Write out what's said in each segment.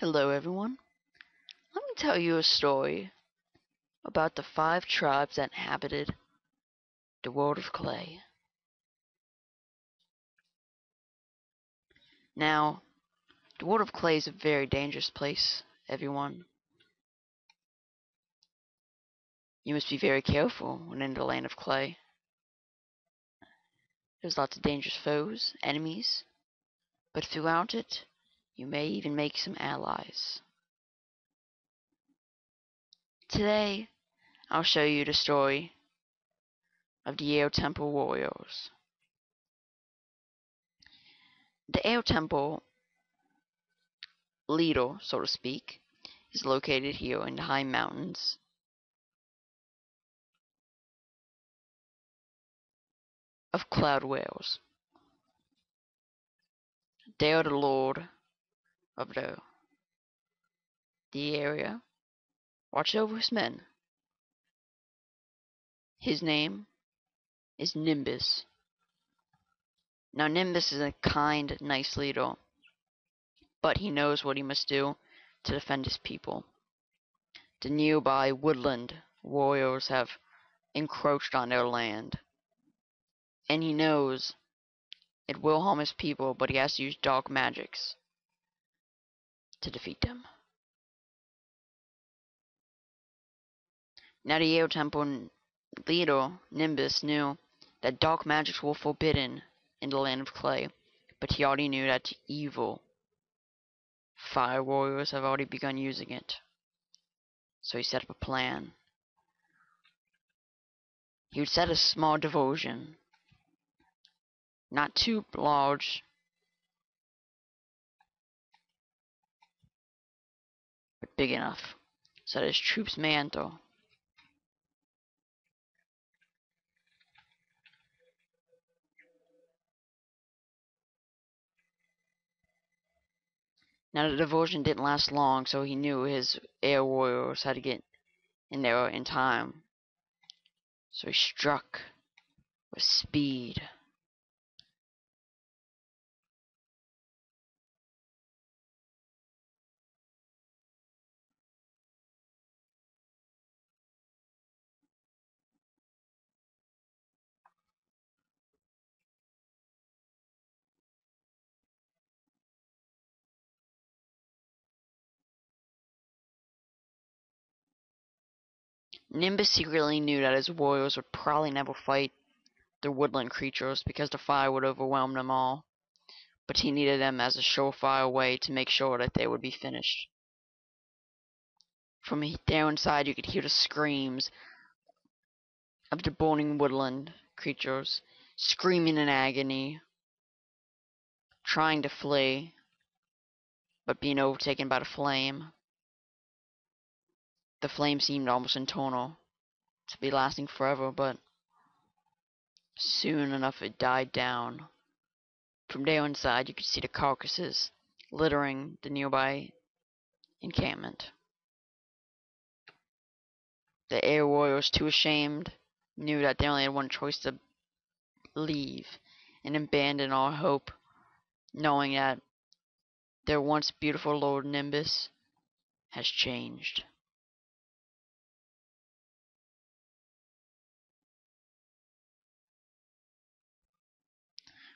Hello everyone. Let me tell you a story about the 5 tribes that inhabited the world of clay. Now, the world of clay is a very dangerous place, everyone. You must be very careful when in the land of clay. There's lots of dangerous foes, enemies, but throughout it, you may even make some allies. Today, I'll show you the story of the Air Temple warriors. The Air Temple leader, so to speak, is located here in the high mountains of Cloud Wales. They are the lord of the area, watch over his men. His name is Nimbus. Now Nimbus is a kind, nice leader, but he knows what he must do to defend his people. The nearby woodland warriors have encroached on their land, and he knows it will harm his people, but he has to use dark magics to defeat them. Now the Air Temple leader, Nimbus, knew that dark magics were forbidden in the land of clay, but he already knew that evil fire warriors have already begun using it. So he set up a plan. He would set a small diversion, not too large, but big enough so that his troops may enter. Now the diversion didn't last long, so he knew his air warriors had to get in there in time. So he struck with speed. Nimbus secretly knew that his warriors would probably never fight the woodland creatures because the fire would overwhelm them all, but he needed them as a surefire way to make sure that they would be finished. From there inside you could hear the screams of the burning woodland creatures, screaming in agony, trying to flee, but being overtaken by the flame. The flame seemed almost eternal, to be lasting forever, but soon enough it died down. From there inside you could see the carcasses littering the nearby encampment. The air warriors, too ashamed, knew that they only had one choice: to leave and abandon all hope, knowing that their once beautiful Lord Nimbus has changed.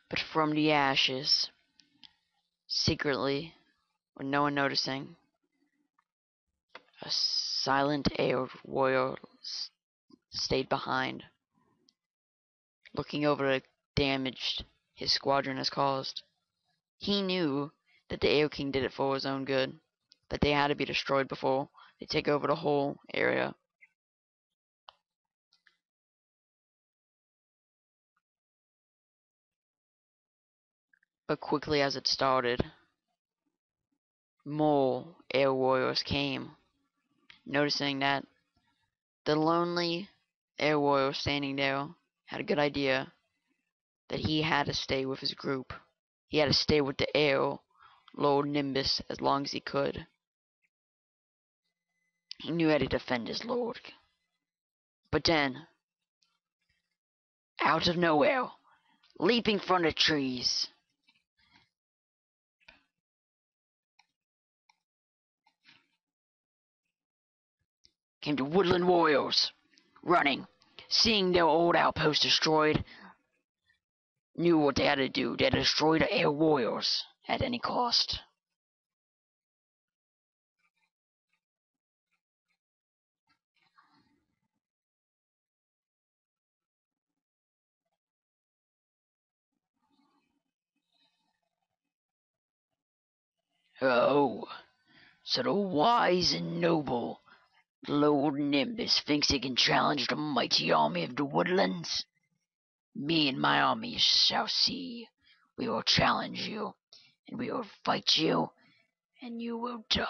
But from the ashes, secretly, with no one noticing, a silent air warrior stayed behind, looking over the damage his squadron has caused. He knew that the Air King did it for his own good, that they had to be destroyed before they take over the whole area. But quickly as it started, more air warriors came, noticing that the lonely air warrior standing there had a good idea that he had to stay with his group. He had to stay with the air Lord Nimbus as long as he could. He knew how to defend his lord. But then, out of nowhere, leaping from the trees, came to woodland warriors, running, seeing their old outpost destroyed, knew what they had to do. They had to destroy the air warriors at any cost. Oh, so the wise and noble Lord Nimbus thinks he can challenge the mighty army of the woodlands? Me and my army shall see. We will challenge you, and we will fight you, and you will die.